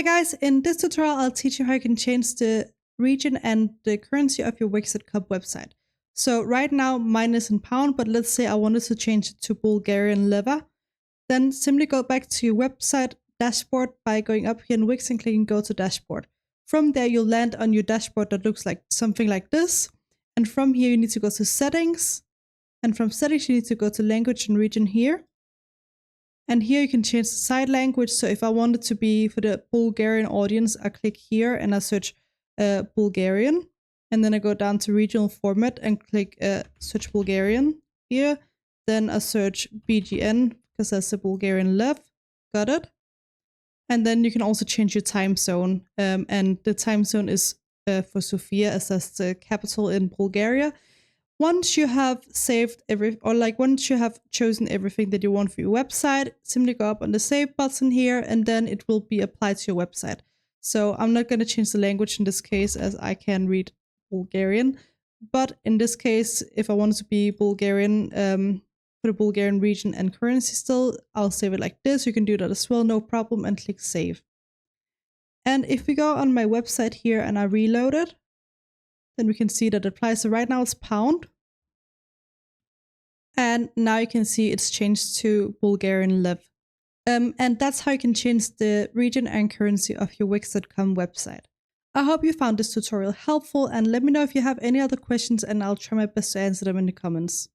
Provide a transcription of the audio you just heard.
Hi guys, in this tutorial I'll teach you how you can change the region and the currency of your Wix.com website. So right now mine is in pound, but let's say I wanted to change it to Bulgarian leva. Then simply go back to your website dashboard by going up here in Wix and clicking go to dashboard. From there you'll land on your dashboard that looks like something like this. And from here you need to go to settings. And from settings you need to go to language and region here. And here you can change the site language. So if I wanted to be for the Bulgarian audience, I click here and I search Bulgarian. And then I go down to regional format and click search Bulgarian here. Then I search BGN because that's the Bulgarian lev. Got it. And then you can also change your time zone. And the time zone is for Sofia, as that's the capital in Bulgaria. Once you have saved once you have chosen everything that you want for your website, simply go up on the save button here and then it will be applied to your website. So I'm not going to change the language in this case as I can read Bulgarian. But in this case, if I want it to be Bulgarian, for the Bulgarian region and currency still, I'll save it like this. You can do that as well, no problem, and click save. And if we go on my website here and I reload it, then we can see that it applies. So right now it's pound. And now you can see it's changed to Bulgarian lev. And that's how you can change the region and currency of your Wix.com website. I hope you found this tutorial helpful and let me know if you have any other questions and I'll try my best to answer them in the comments.